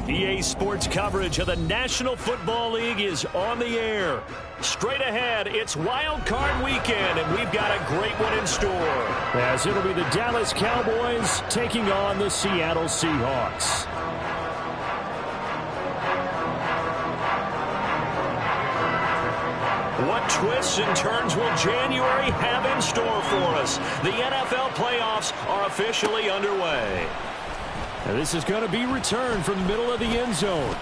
EA Sports coverage of the National Football League is on the air. Straight ahead, it's Wild Card Weekend, and we've got a great one in store, as it'll be the Dallas Cowboys taking on the Seattle Seahawks. What twists and turns will January have in store for us? The NFL playoffs are officially underway. Now this is going to be returned from the middle of the end zone.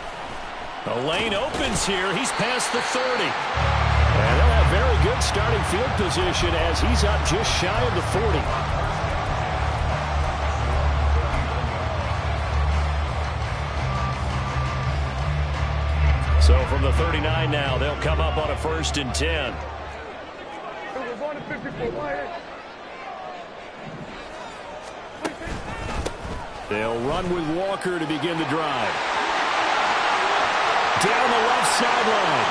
The lane opens here. He's past the 30. And they'll have very good starting field position as he's up just shy of the 40. So from the 39 now, they'll come up on a 1st and 10. They'll run with Walker to begin the drive. Down the left sideline.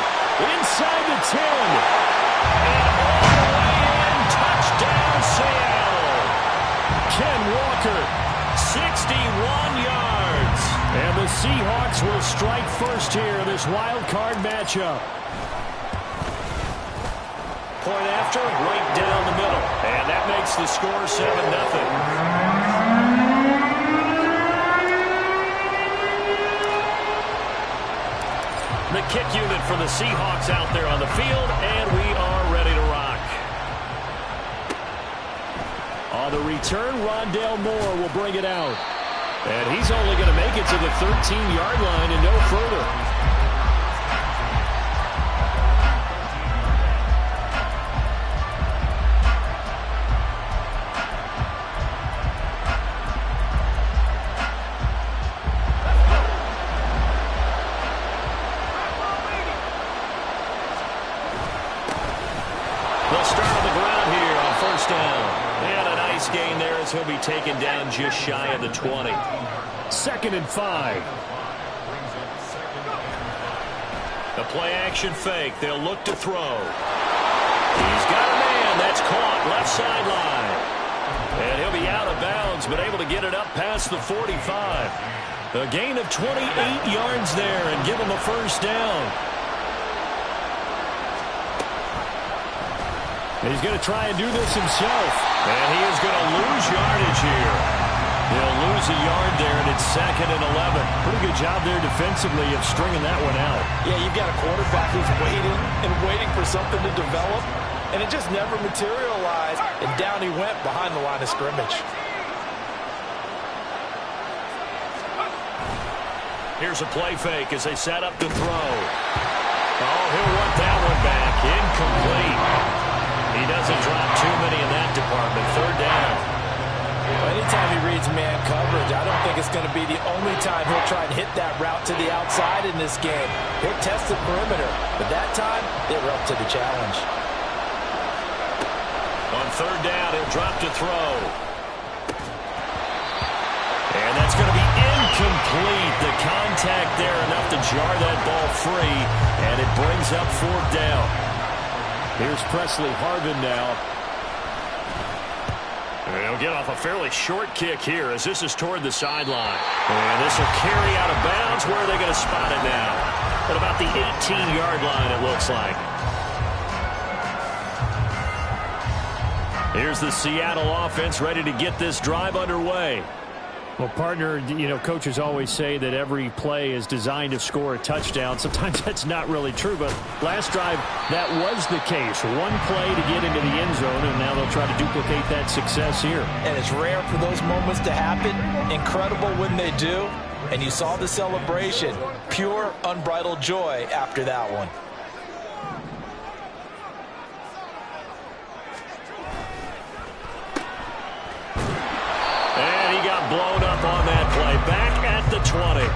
Inside the 10. And all the way in. Touchdown, Seattle. Ken Walker, 61 yards. And the Seahawks will strike first here in this wild card matchup. Point after, right down the middle. And that makes the score 7-0. The kick unit for the Seahawks out there on the field, and we are ready to rock. On the return, Rondale Moore will bring it out. And he's only going to make it to the 13-yard line and no further. He'll be taken down just shy of the 20. 2nd and 5. The play action fake. They'll look to throw. He's got a man. That's caught left sideline. And he'll be out of bounds, but able to get it up past the 45. A gain of 28 yards there and give him a 1st down. He's going to try and do this himself. And he is going to lose yardage here. He'll lose a yard there, and it's 2nd and 11. Pretty good job there defensively of stringing that one out. Yeah, you've got a quarterback who's waiting and waiting for something to develop, and it just never materialized, and down he went behind the line of scrimmage. Here's a play fake as they set up to throw. Oh, he'll want that one back. Incomplete. He doesn't drop too many in that department. 3rd down. Well, anytime he reads man coverage, I don't think it's going to be the only time he'll try and hit that route to the outside in this game. He'll test the perimeter, but that time, they were up to the challenge. On 3rd down, he'll drop to throw. And that's going to be incomplete. The contact there enough to jar that ball free, and it brings up 4th down. Here's Presley Harvin now. He'll get off a fairly short kick here as this is toward the sideline. And this will carry out of bounds. Where are they going to spot it now? At about the 18-yard line, it looks like. Here's the Seattle offense ready to get this drive underway. Well, partner, you know, coaches always say that every play is designed to score a touchdown. Sometimes that's not really true, but last drive, that was the case. One play to get into the end zone, and now they'll try to duplicate that success here. And it's rare for those moments to happen. Incredible when they do. And you saw the celebration. Pure, unbridled joy after that one. Blown up on that play. Back at the 20.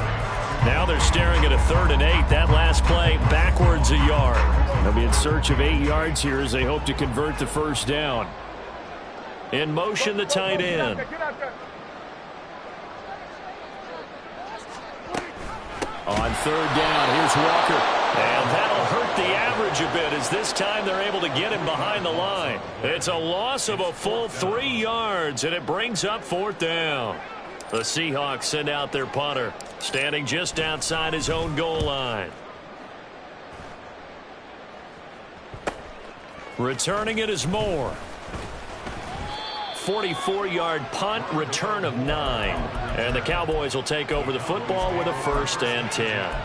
Now they're staring at a 3rd and 8. That last play backwards a yard. They'll be in search of 8 yards here as they hope to convert the 1st down. In motion, the tight end. On 3rd down, here's Walker. And that'll hurt the average a bit as this time they're able to get him behind the line. It's a loss of a full 3 yards, and it brings up 4th down. The Seahawks send out their punter, standing just outside his own goal line. Returning it is Moore. 44-yard punt, return of 9. And the Cowboys will take over the football with a 1st and 10.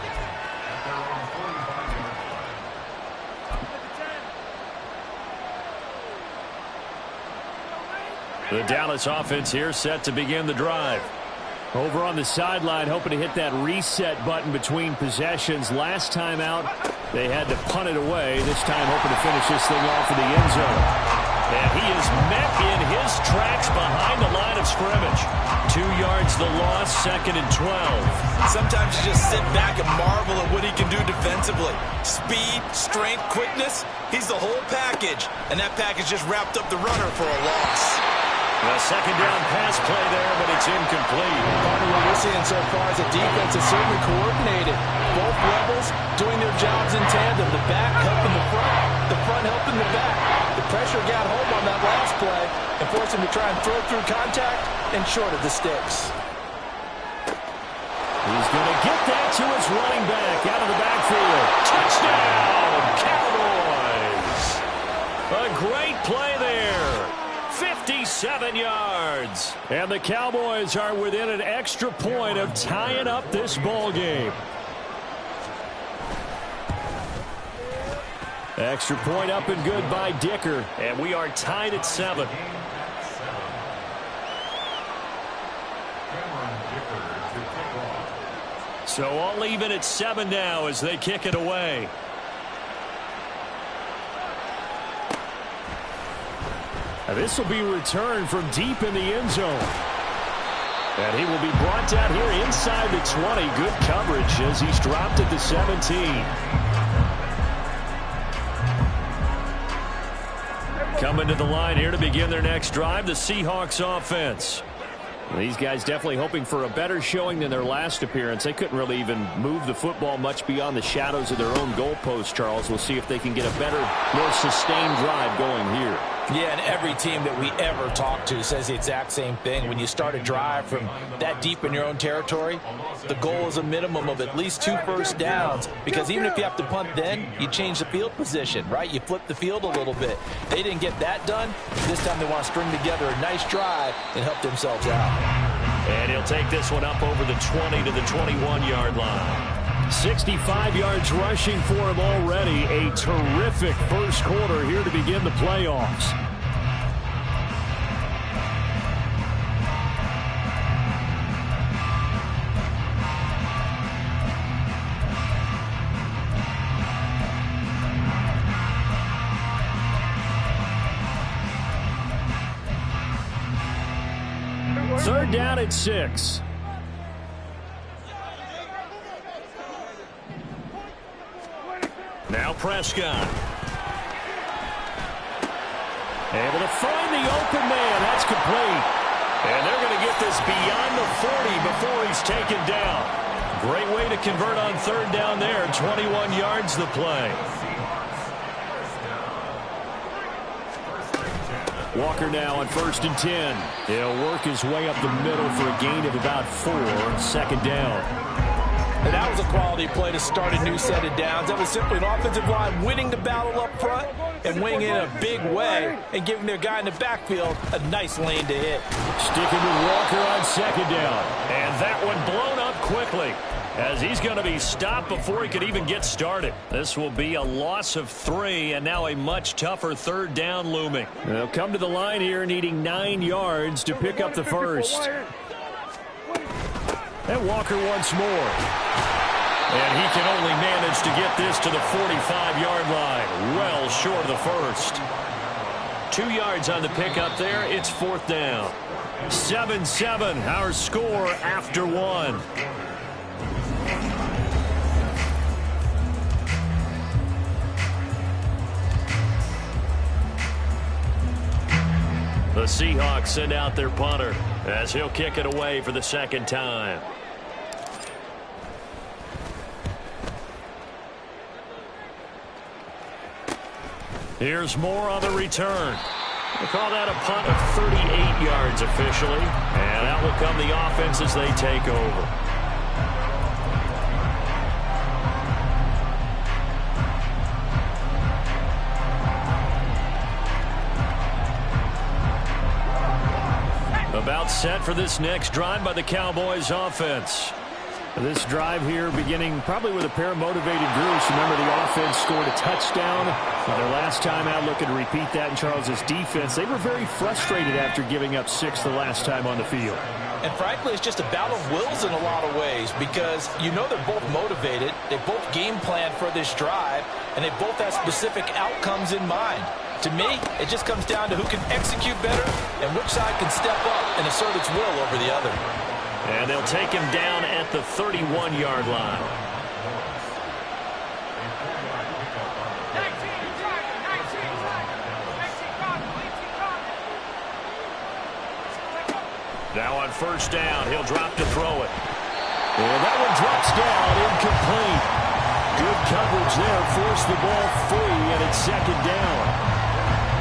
The Dallas offense here set to begin the drive. Over on the sideline, hoping to hit that reset button between possessions. Last time out, they had to punt it away. This time hoping to finish this thing off in the end zone. And he is met in his tracks behind the line of scrimmage. 2 yards the loss, 2nd and 12. Sometimes you just sit back and marvel at what he can do defensively. Speed, strength, quickness, he's the whole package. And that package just wrapped up the runner for a loss. A 2nd down pass play there, but it's incomplete. Part of what we're seeing so far is the defense is certainly coordinated. Both levels doing their jobs in tandem. The back helping the front helping the back. The pressure got home on that last play and forced him to try and throw through contact and short of the sticks. He's going to get that to his running back out of the backfield. Touchdown, Cowboys! A great play there. 57 yards. And the Cowboys are within an extra point of tying up this ball game. Extra point up and good by Dicker. And we are tied at 7. So all even at 7 now as they kick it away. This will be returned from deep in the end zone. And he will be brought down here inside the 20. Good coverage as he's dropped at the 17. Coming to the line here to begin their next drive, the Seahawks offense. These guys definitely hoping for a better showing than their last appearance. They couldn't really even move the football much beyond the shadows of their own goalpost, Charles. We'll see if they can get a better, more sustained drive going here. Yeah, and every team that we ever talk to says the exact same thing. When you start a drive from that deep in your own territory, the goal is a minimum of at least 2 first downs, because even if you have to punt then, you change the field position, right? You flip the field a little bit. They didn't get that done. This time they want to string together a nice drive and help themselves out. And he'll take this one up over the 20 to the 21-yard line. 65 yards rushing for him already. A terrific first quarter here to begin the playoffs. Third down at 6. Now Prescott. Able to find the open man. That's complete. And they're going to get this beyond the 40 before he's taken down. Great way to convert on third down there. 21 yards the play. Walker now on 1st and 10. He'll work his way up the middle for a gain of about 4. 2nd down. And that was a quality play to start a new set of downs. That was simply an offensive line winning the battle up front and winning in a big way and giving their guy in the backfield a nice lane to hit. Sticking with Walker on 2nd down. And that one blown up quickly as he's going to be stopped before he could even get started. This will be a loss of 3 and now a much tougher third down looming. They'll come to the line here needing 9 yards to pick up the first. And Walker once more. And he can only manage to get this to the 45-yard line. Well short of the first. 2 yards on the pickup there. It's 4th down. 7-7, our score after 1. The Seahawks send out their punter as he'll kick it away for the 2nd time. Here's Moore on the return. They call that a punt of 38 yards officially. And out will come the offense as they take over. About set for this next drive by the Cowboys offense. This drive here beginning probably with a pair of motivated groups. Remember, the offense scored a touchdown. Their last time out, looking to repeat that in Charles's defense. They were very frustrated after giving up 6 the last time on the field. And frankly, it's just a battle of wills in a lot of ways because you know they're both motivated. They both game plan for this drive, and they both have specific outcomes in mind. To me, it just comes down to who can execute better and which side can step up and assert its will over the other. And they'll take him down at the 31-yard line. Now on first down, he'll drop to throw it. And that one drops down, incomplete. Good coverage there, forced the ball free, and it's second down.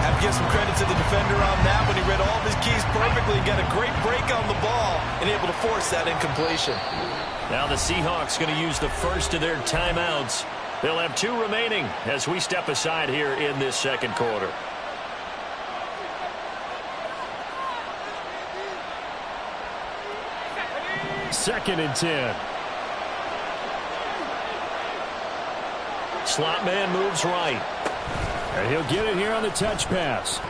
Have to give some credit to the defender on that when he read all of his keys perfectly and got a great break on the ball and able to force that incompletion. Now the Seahawks going to use the first of their timeouts. They'll have 2 remaining as we step aside here in this second quarter. Second and 10. Slot man moves right. And he'll get it here on the touch pass.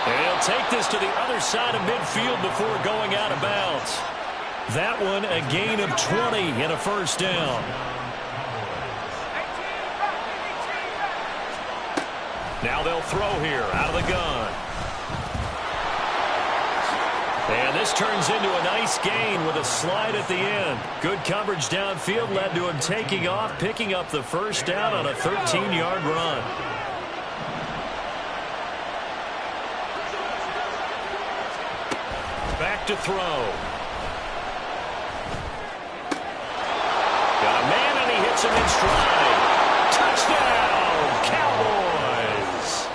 And he'll take this to the other side of midfield before going out of bounds. That one a gain of 20 and a first down. Now they'll throw here out of the gun. And this turns into a nice gain with a slide at the end. Good coverage downfield led to him taking off, picking up the first down on a 13-yard run. Back to throw. Got a man and he hits him in stride. Touchdown, Cowboys.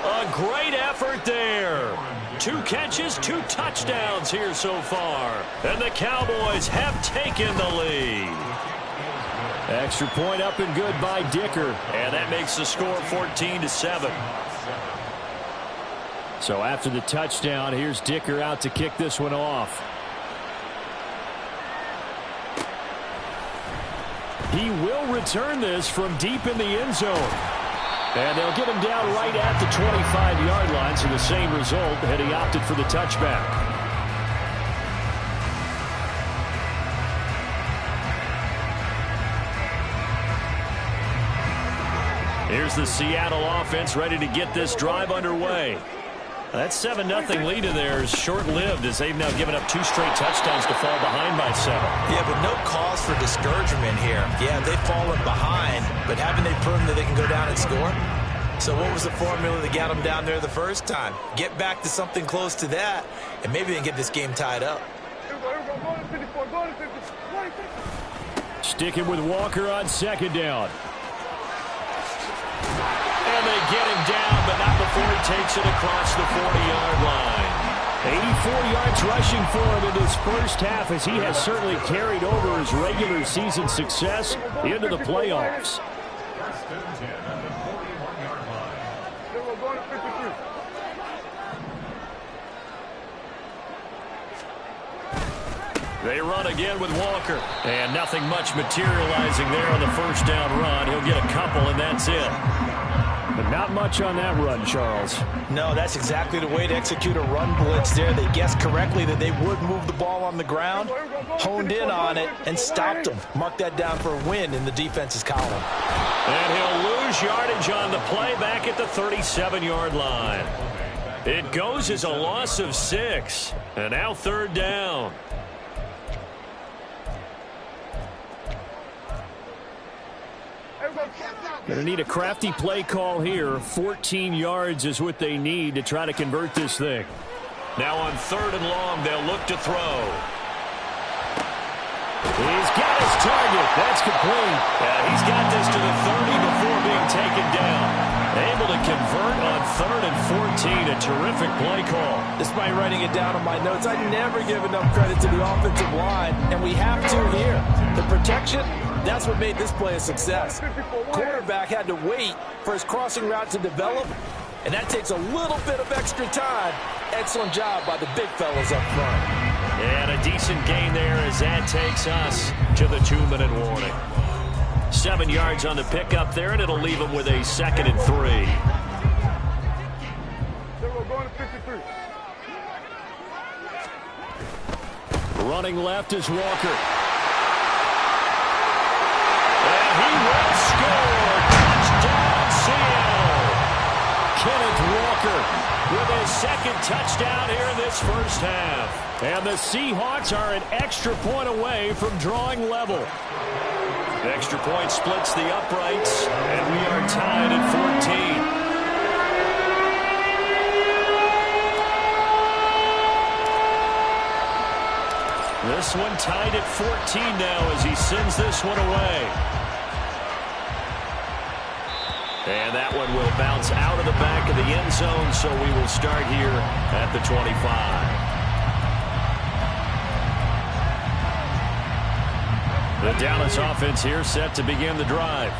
A great effort there. 2 catches, 2 touchdowns here so far. And the Cowboys have taken the lead. Extra point up and good by Dicker. And that makes the score 14-7. So after the touchdown, here's Dicker out to kick this one off. He will return this from deep in the end zone. And they'll get him down right at the 25-yard line, so the same result, had he opted for the touchback. Here's the Seattle offense ready to get this drive underway. That 7-0 lead in there is short-lived as they've now given up 2 straight touchdowns to fall behind by 7. Yeah, but no cause for discouragement here. Yeah, they've fallen behind, but haven't they proven that they can go down and score? So what was the formula that got them down there the first time? Get back to something close to that, and maybe they can get this game tied up. Sticking with Walker on second down. And they get him down, but not before he takes it across the 40-yard line. 84 yards rushing for him in this first half as he has certainly carried over his regular season success into the playoffs. They run again with Walker. And nothing much materializing there on the first down run. He'll get a couple, and that's it. But not much on that run, Charles. No, that's exactly the way to execute a run blitz there. They guessed correctly that they would move the ball on the ground, honed in on it, and stopped them. Mark that down for a win in the defense's column. And he'll lose yardage on the play back at the 37-yard line. It goes as a loss of 6. And now third down. Going to need a crafty play call here. 14 yards is what they need to try to convert this thing. Now on third and long, they'll look to throw. He's got his target. That's complete. He's got this to the 30 before being taken down. Able to convert on 3rd and 14. A terrific play call. Despite writing it down on my notes, I never give enough credit to the offensive line, and we have to here. The protection, that's what made this play a success. Quarterback had to wait for his crossing route to develop, and that takes a little bit of extra time. Excellent job by the big fellas up front. And a decent gain there as that takes us to the 2-minute warning. 7 yards on the pickup there, and it'll leave them with a 2nd and 3. Running left is Walker. And he will score. Touchdown, Seattle. Kenneth Walker with his 2nd touchdown here in this first half. And the Seahawks are an extra point away from drawing level. The extra point splits the uprights, and we are tied at 14. This one tied at 14 now as he sends this one away. And that one will bounce out of the back of the end zone, so we will start here at the 25. The Dallas offense here set to begin the drive.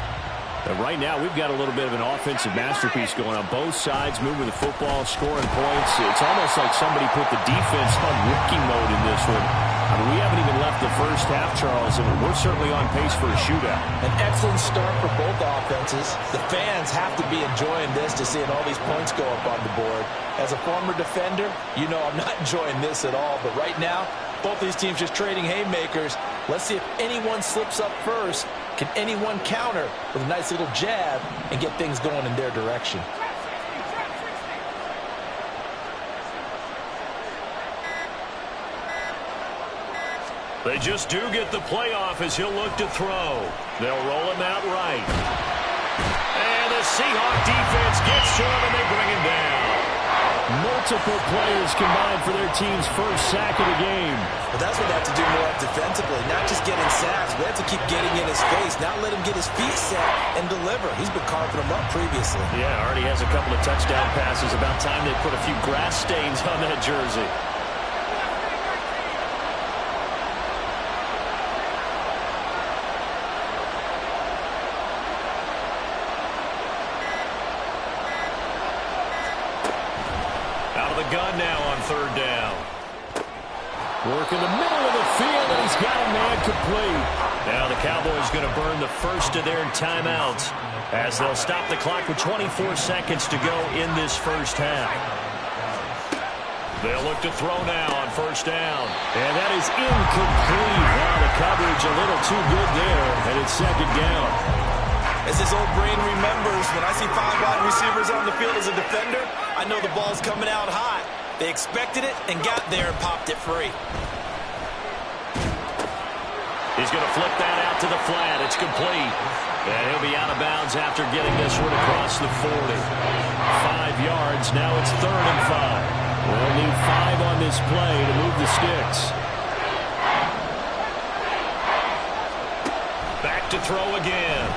But right now, we've got a little bit of an offensive masterpiece going on both sides, moving the football, scoring points. It's almost like somebody put the defense on rookie mode in this one. I mean, we haven't even left the first half, Charles, and we're certainly on pace for a shootout. An excellent start for both offenses. The fans have to be enjoying this to seeing all these points go up on the board. As a former defender, you know I'm not enjoying this at all. But right now, both these teams just trading haymakers. Let's see if anyone slips up first. Can anyone counter with a nice little jab and get things going in their direction? They just do get the playoff as he'll look to throw. They'll roll him out right. And the Seahawk defense gets to him, and they bring him down. Multiple players combined for their team's first sack of the game. But that's what they have to do more defensively, not just getting sacks. We have to keep getting in his face, not let him get his feet set and deliver. He's been carving them up previously. Yeah, already has a couple of touchdown passes. About time they put a few grass stains on that jersey. Gun now on 3rd down. Work in the middle of the field, and he's got a man complete. Now the Cowboys going to burn the first of their timeouts as they'll stop the clock with 24 seconds to go in this first half. They'll look to throw now on 1st down. And that is incomplete. Wow, the coverage a little too good there, and it's 2nd down. As his old brain remembers, when I see 5 wide receivers on the field as a defender, I know the ball's coming out hot. They expected it and got there and popped it free. He's going to flip that out to the flat. It's complete. And he'll be out of bounds after getting this one across the 40. 5 yards. Now it's 3rd and 5. We'll need 5 on this play to move the sticks. Back to throw again.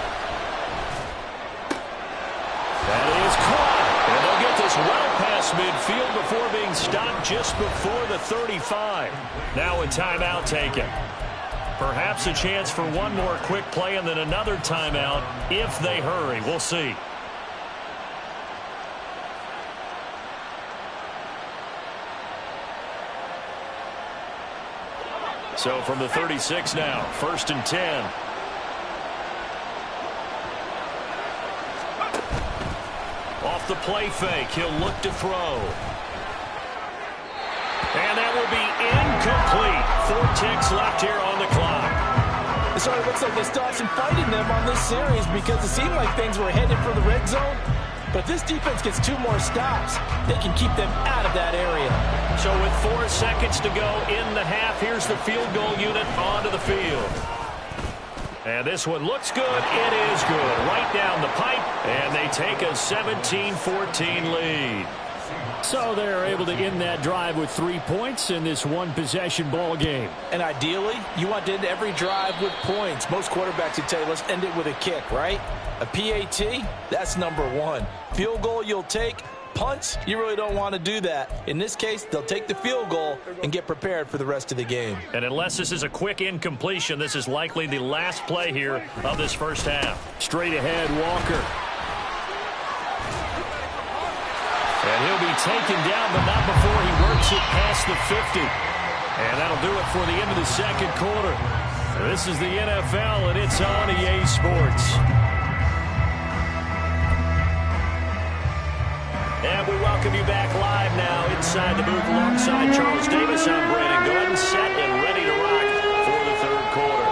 That is caught. And they'll get this well past midfield before being stopped just before the 35. Now a timeout taken. Perhaps a chance for one more quick play and then another timeout if they hurry. We'll see. So from the 36 now, 1st and 10. Off the play fake, he'll look to throw. And that will be incomplete. 4 ticks left here on the clock. It sort of looks like they still have some fight in them on this series because it seemed like things were headed for the red zone. But if this defense gets 2 more stops, they can keep them out of that area. So with 4 seconds to go in the half, here's the field goal unit onto the field. And this one looks good. It is good. Right down the pipe. And they take a 17-14 lead. So they're able to end that drive with 3 points in this one-possession ball game. And ideally, you want to end every drive with points. Most quarterbacks would tell you, let's end it with a kick, right? A PAT, that's number one. Field goal you'll take. Punts, you really don't want to do that. In this case, they'll take the field goal and get prepared for the rest of the game. And unless this is a quick incompletion, this is likely the last play here of this first half. Straight ahead, Walker. And he'll be taken down, but not before he works it past the 50. And that'll do it for the end of the second quarter. This is the NFL, and it's on EA Sports. And we welcome you back live now inside the booth alongside Charles Davis. I'm Brandon Gaudin, set and ready to rock for the third quarter.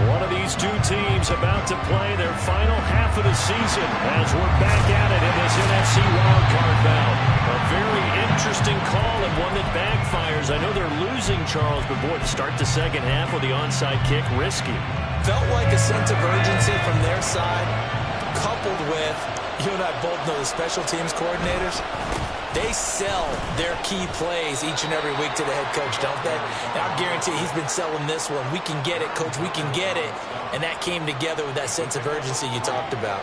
One of these two teams about to play their final half of the season as we're back at it in this NFC wildcard bout. A very interesting call and one that backfires. I know they're losing, Charles, but boy, to start the second half with the onside kick, risky. Felt like a sense of urgency from their side, coupled with, you and I both know the special teams coordinators, they sell their key plays each and every week to the head coach, don't they? And I guarantee he's been selling this one. We can get it, coach, we can get it. And that came together with that sense of urgency you talked about.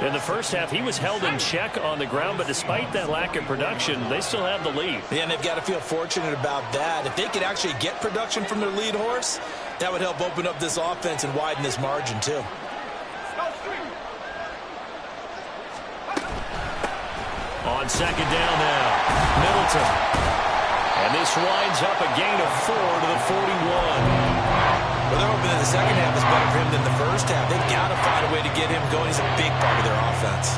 In the first half, he was held in check on the ground, but despite that lack of production, they still have the lead. Yeah, and they've got to feel fortunate about that. If they could actually get production from their lead horse, that would help open up this offense and widen this margin, too. On second down now, Middleton. And this winds up a gain of 4 to the 41. Well, they're hoping that the second half is better for him than the first half. They've got to find a way to get him going. He's a big part of their offense.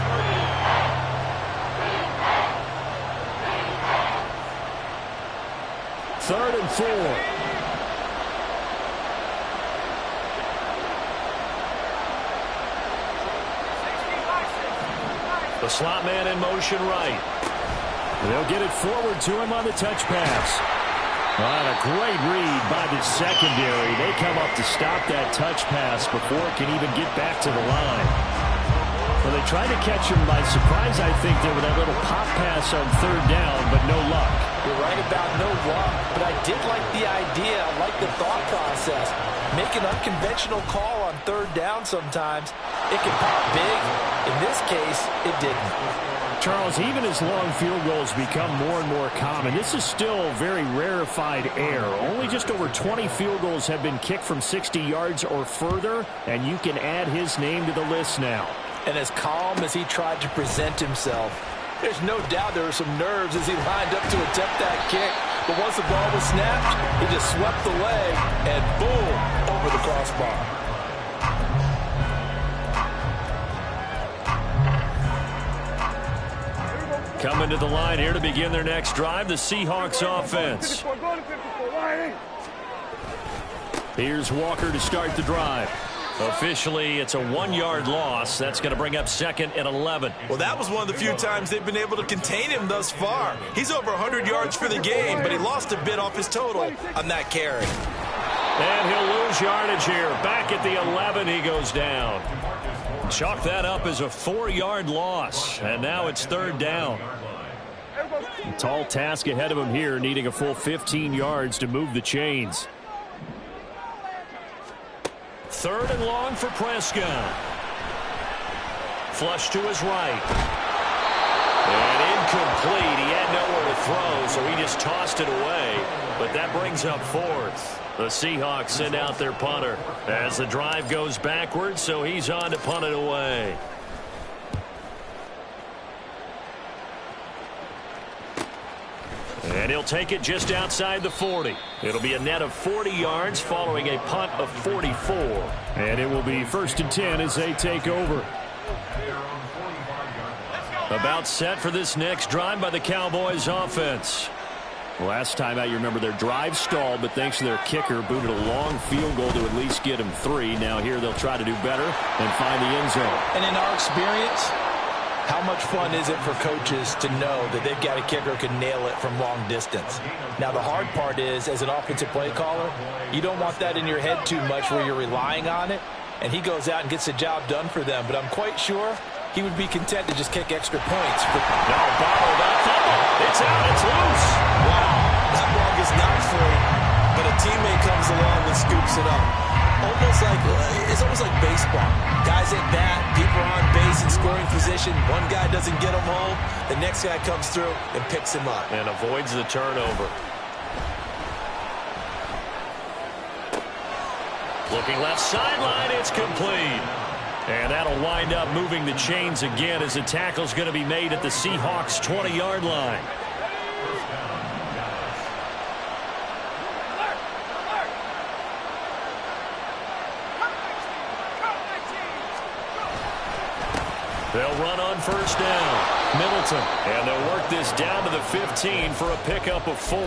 Third and 4. The slot man in motion right. They'll get it forward to him on the touch pass. And a great read by the secondary. They come up to stop that touch pass before it can even get back to the line. Well, they tried to catch him by surprise, I think, there with that little pop pass on third down, but no luck. You're right about no luck, but I did like the idea. I like the thought process. Make an unconventional call on third down sometimes. It can pop big. In this case, it didn't. Charles, even as long field goals become more and more common, this is still very rarefied air. Only just over 20 field goals have been kicked from 60 yards or further, and you can add his name to the list now. And as calm as he tried to present himself, there's no doubt there were some nerves as he lined up to attempt that kick. But once the ball was snapped, he just swept the leg and boom, over the crossbar. Coming to the line here to begin their next drive, the Seahawks offense. Here's Walker to start the drive. Officially, it's a 1-yard loss. That's going to bring up second and 11. Well, that was one of the few times they've been able to contain him thus far. He's over 100 yards for the game, but he lost a bit off his total on that carry. And he'll lose yardage here. Back at the 11, he goes down. Chalk that up as a 4-yard loss. And now it's third down. A tall task ahead of him here, needing a full 15 yards to move the chains. Third and long for Prescott. Flush to his right. And incomplete. He had nowhere to throw, so he just tossed it away. But that brings up fourth. The Seahawks send out their punter as the drive goes backwards, so he's on to punt it away. And he'll take it just outside the 40. It'll be a net of 40 yards following a punt of 44. And it will be 1st and 10 as they take over. About set for this next drive by the Cowboys offense. Last time out, you remember their drive stalled, but thanks to their kicker, booted a long field goal to at least get him 3. Now here they'll try to do better and find the end zone. And in our experience, How much fun is it for coaches to know that they've got a kicker who can nail it from long distance? Now, the hard part is, as an offensive play caller, you don't want that in your head too much where you're relying on it, and he goes out and gets the job done for them. But I'm quite sure he would be content to just kick extra points. No, bottled up. It's out. It's loose. Wow, that ball is not free, but a teammate comes along and scoops it up. It's almost like baseball. Guys at bat, people are on base in scoring position. One guy doesn't get him home. The next guy comes through and picks him up. And avoids the turnover. Looking left sideline, it's complete. And that'll wind up moving the chains again as the tackle's going to be made at the Seahawks' 20-yard line. They'll run on first down. Middleton. And they'll work this down to the 15 for a pickup of 4.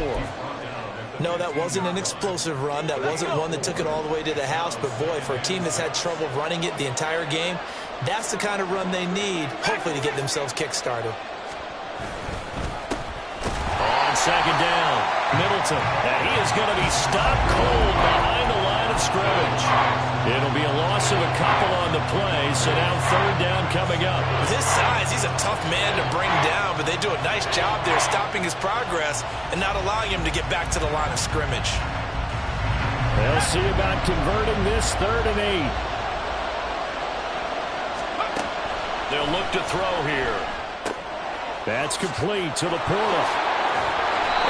No, that wasn't an explosive run. That wasn't one that took it all the way to the house. But, boy, for a team that's had trouble running it the entire game, that's the kind of run they need, hopefully, to get themselves kick-started. On second down, Middleton. And he is going to be stopped cold behind the line of scrimmage. It'll be a loss of a couple on the play, so now third down coming up. With his size, he's a tough man to bring down, but they do a nice job there stopping his progress and not allowing him to get back to the line of scrimmage. They'll see about converting this 3rd and 8. They'll look to throw here. That's complete to the Portal.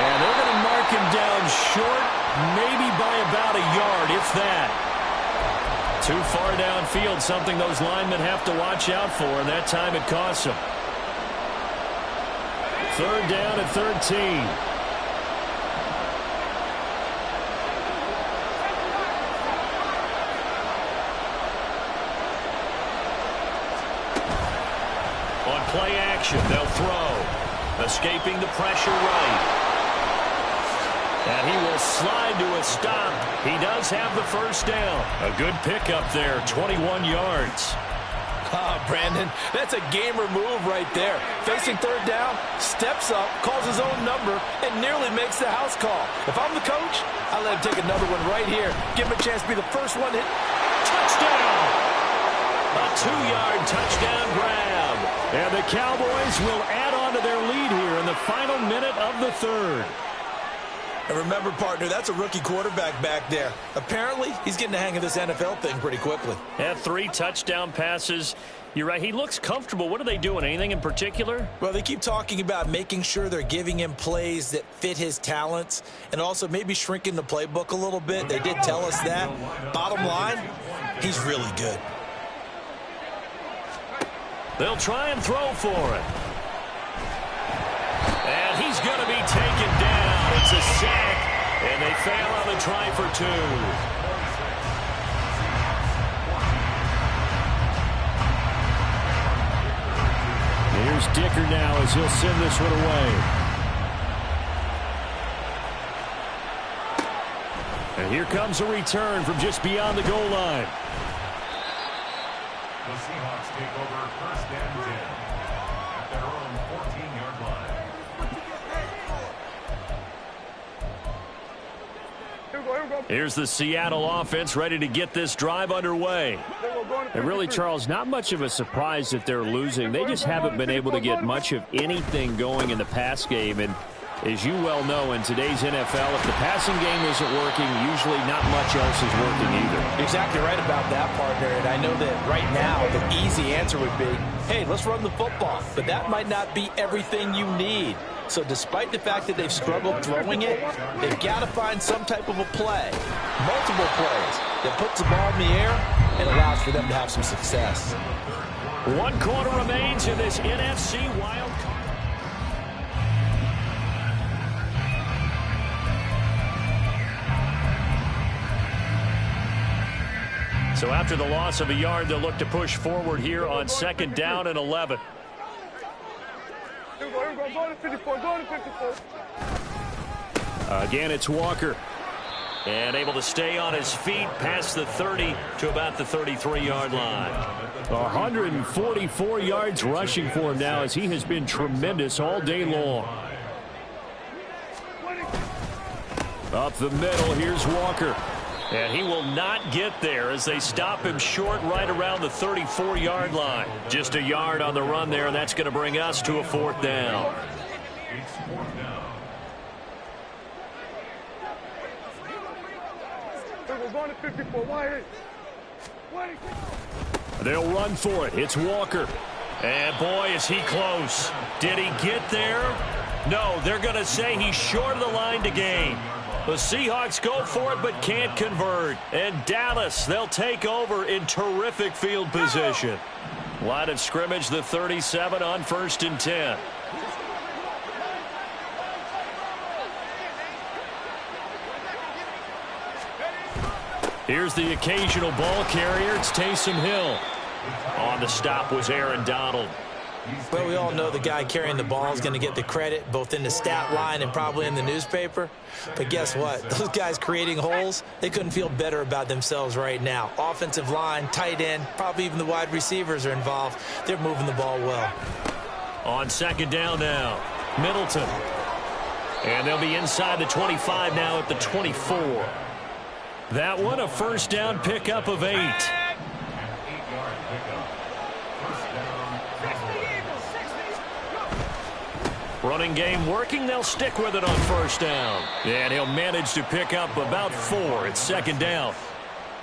And they're going to mark him down short, maybe by about a yard, if that. Too far downfield, something those linemen have to watch out for, and that time it costs them. 3rd down and 13. On play action, they'll throw. Escaping the pressure right. And he will slide to a stop. He does have the first down. A good pickup there, 21 yards. Brandon, that's a gamer move right there. Facing third down, steps up, calls his own number, and nearly makes the house call. If I'm the coach, I let him take another one right here. Give him a chance to be the first one hit. Touchdown! A 2-yard touchdown grab. And the Cowboys will add on to their lead here in the final minute of the 3rd. And remember, partner, that's a rookie quarterback back there. Apparently, he's getting the hang of this NFL thing pretty quickly. Had 3 touchdown passes. You're right, he looks comfortable. What are they doing? Anything in particular? Well, they keep talking about making sure they're giving him plays that fit his talents and also maybe shrinking the playbook a little bit. They did tell us that. Bottom line, he's really good. They'll try and throw for it. And he's going to be taken down. It's a sack, and they fail on the try for 2. Here's Dicker now as he'll send this one away. And here comes a return from just beyond the goal line. The Seahawks take over 1st and 10 at their own 14-yard line. Here's the Seattle offense ready to get this drive underway. And really, Charles, not much of a surprise that they're losing. They just haven't been able to get much of anything going in the pass game. And as you well know, in today's NFL, if the passing game isn't working, usually not much else is working either. Exactly right about that, partner. And I know that right now the easy answer would be, hey, let's run the football. But that might not be everything you need. So despite the fact that they've struggled throwing it, they've got to find some type of a play, multiple plays, that puts the ball in the air and allows for them to have some success. 1 quarter remains in this NFC wild card. So after the loss of a yard, they'll look to push forward here on 2nd down and 11. Again, it's Walker. And able to stay on his feet past the 30 to about the 33-yard line. 144 yards rushing for him now as he has been tremendous all day long. Up the middle, here's Walker. And he will not get there as they stop him short right around the 34-yard line. Just a yard on the run there, and that's going to bring us to a 4th down. It's 4th down. We're going to 54. They'll run for it. It's Walker. And boy, is he close. Did he get there? No, they're going to say he's short of the line to gain. The Seahawks go for it but can't convert. And Dallas, they'll take over in terrific field position. Line of scrimmage, the 37 on 1st and 10. Here's the occasional ball carrier. It's Taysom Hill. On the stop was Aaron Donald. Well, we all know the guy carrying the ball is going to get the credit both in the stat line and probably in the newspaper. But guess what? Those guys creating holes, they couldn't feel better about themselves right now. Offensive line, tight end, probably even the wide receivers are involved. They're moving the ball well. On 2nd down now, Middleton. And they'll be inside the 25 now at the 24. That one a 1st down pickup of 8. Running game working. They'll stick with it on 1st down. And he'll manage to pick up about 4. It's 2nd down.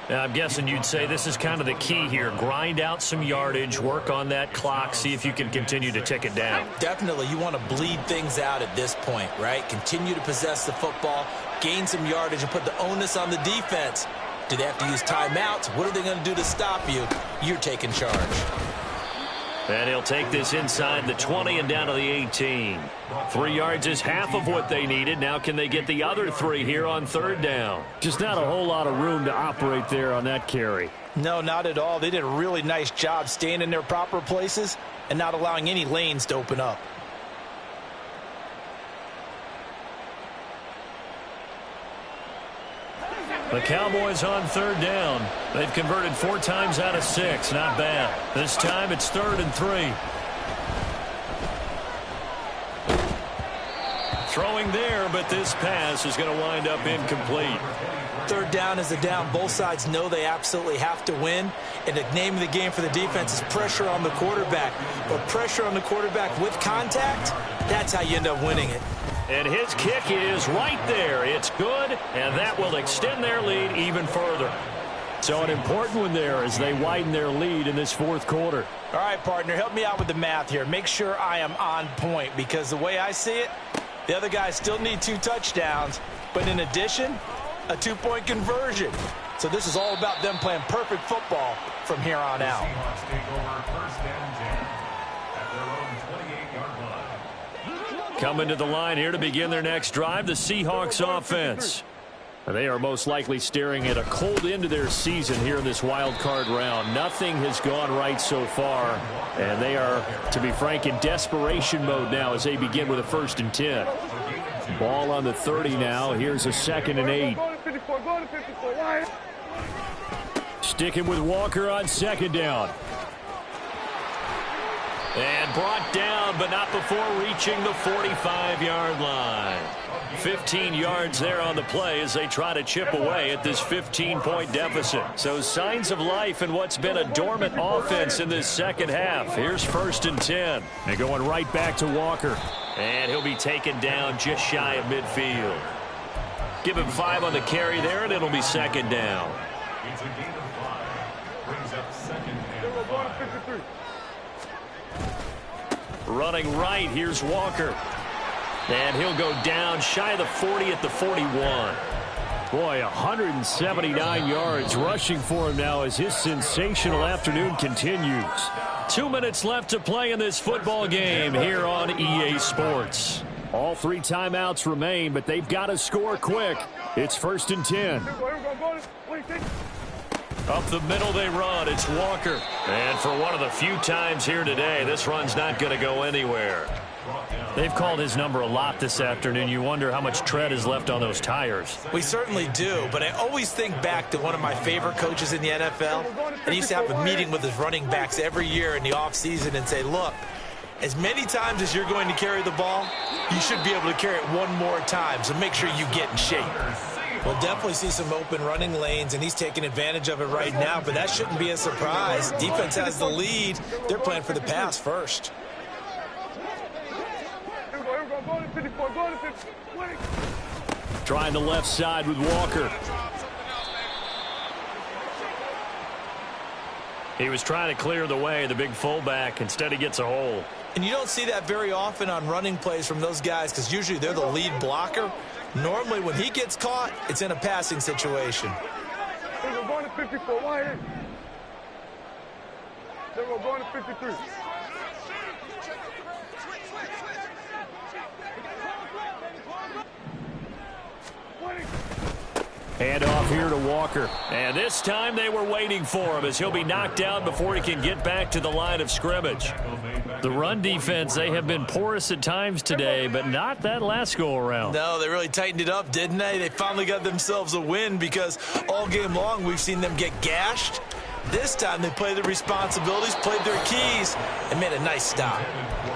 Now, I'm guessing you'd say this is kind of the key here. Grind out some yardage, work on that clock, see if you can continue to tick it down. Definitely, you want to bleed things out at this point, right? Continue to possess the football, gain some yardage, and put the onus on the defense. Do they have to use timeouts? What are they going to do to stop you? You're taking charge. And he'll take this inside the 20 and down to the 18. 3 yards is half of what they needed. Now can they get the other 3 here on 3rd down? Just not a whole lot of room to operate there on that carry. No, not at all. They did a really nice job staying in their proper places and not allowing any lanes to open up. The Cowboys on 3rd down. They've converted 4 times out of 6. Not bad. This time it's 3rd and 3. Throwing there, but this pass is going to wind up incomplete. 3rd down is a down. Both sides know they absolutely have to win. And the name of the game for the defense is pressure on the quarterback. But pressure on the quarterback with contact, that's how you end up winning it. And his kick is right there. It's good, and that will extend their lead even further. So an important one there as they widen their lead in this 4th quarter. All right, partner, help me out with the math here. Make sure I am on point because the way I see it, the other guys still need 2 touchdowns, but in addition, a 2-point conversion. So this is all about them playing perfect football from here on out. Seahawks take over 1st and 10 at their own 28-yard line. Coming to the line here to begin their next drive, the Seahawks offense. They are most likely staring at a cold end to their season here in this wild card round. Nothing has gone right so far, and they are, to be frank, in desperation mode now as they begin with a 1st and 10. Ball on the 30 now. Here's a 2nd and 8. Sticking with Walker on 2nd down. And brought down, but not before reaching the 45-yard line. 15 yards there on the play as they try to chip away at this 15-point deficit. So signs of life in what's been a dormant offense in this 2nd half. Here's 1st and 10. And going right back to Walker. And he'll be taken down just shy of midfield. Give him 5 on the carry there, and it'll be 2nd down. It's a gain of 5. Brings up 2nd and 5. Running right, here's Walker. And he'll go down shy of the 40 at the 41. Boy, 179 yards rushing for him now as his sensational afternoon continues. 2 minutes left to play in this football game here on EA Sports. All 3 timeouts remain, but they've got to score quick. It's 1st and 10. Up the middle they run. It's Walker. And for one of the few times here today, this run's not going to go anywhere. They've called his number a lot this afternoon. You wonder how much tread is left on those tires. We certainly do, but I always think back to one of my favorite coaches in the NFL. And he used to have a meeting with his running backs every year in the offseason and say, look, as many times as you're going to carry the ball, you should be able to carry it one more time, so make sure you get in shape. We'll definitely see some open running lanes, and he's taking advantage of it right now, but that shouldn't be a surprise. Defense has the lead. They're playing for the pass first. Trying the left side with Walker. He was trying to clear the way, the big fullback. Instead, he gets a hole. And you don't see that very often on running plays from those guys because usually they're the lead blocker. Normally, when he gets caught, it's in a passing situation. We're going to 54. Why? Then we're going to 53. Hand off here to Walker. And this time they were waiting for him as he'll be knocked down before he can get back to the line of scrimmage. The run defense, they have been porous at times today, but not that last go-around. No, they really tightened it up, didn't they? They finally got themselves a win because all game long we've seen them get gashed. This time they played their responsibilities, played their keys, and made a nice stop.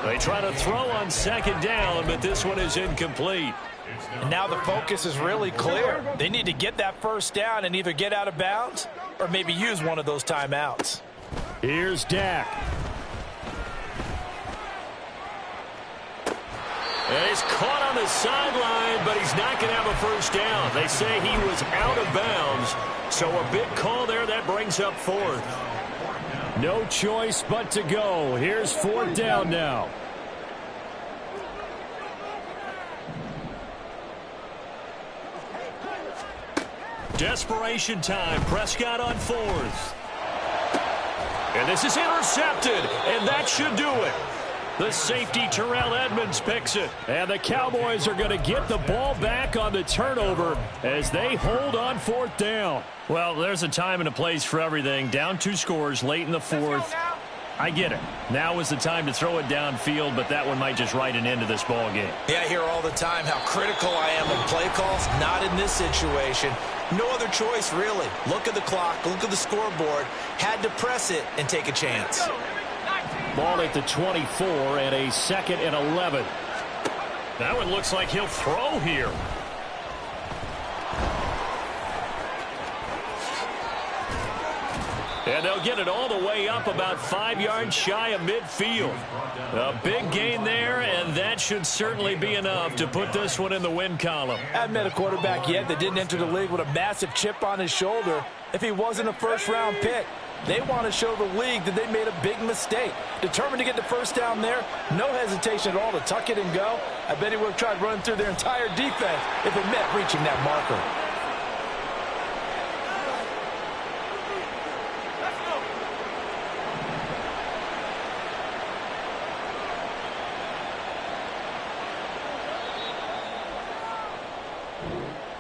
They try to throw on second down, but this one is incomplete. And now the focus is really clear. They need to get that first down and either get out of bounds or maybe use one of those timeouts. Here's Dak. And he's caught on the sideline, but he's not going to have a first down. They say he was out of bounds, so a big call there that brings up fourth. No choice but to go. Here's fourth down now. Desperation time. Prescott on fourth. And this is intercepted, and that should do it. The safety, Terrell Edmonds, picks it. And the Cowboys are going to get the ball back on the turnover as they hold on fourth down. Well, there's a time and a place for everything. Down 2 scores late in the fourth. I get it. Now is the time to throw it downfield, but that one might just write an end to this ball game. Yeah, I hear all the time how critical I am of play calls. Not in this situation. No other choice, really. Look at the clock. Look at the scoreboard. Had to press it and take a chance. Ball at the 24 and a 2nd and 11. That one looks like he'll throw here. And they'll get it all the way up about 5 yards shy of midfield. A big gain there, and that should certainly be enough to put this one in the win column. I haven't met a quarterback yet that didn't enter the league with a massive chip on his shoulder if he wasn't a first-round pick. They want to show the league that they made a big mistake. Determined to get the first down there, no hesitation at all to tuck it and go. I bet he would have tried running through their entire defense if it meant reaching that marker.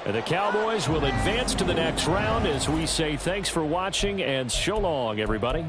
And the Cowboys will advance to the next round as we say thanks for watching and so long, everybody.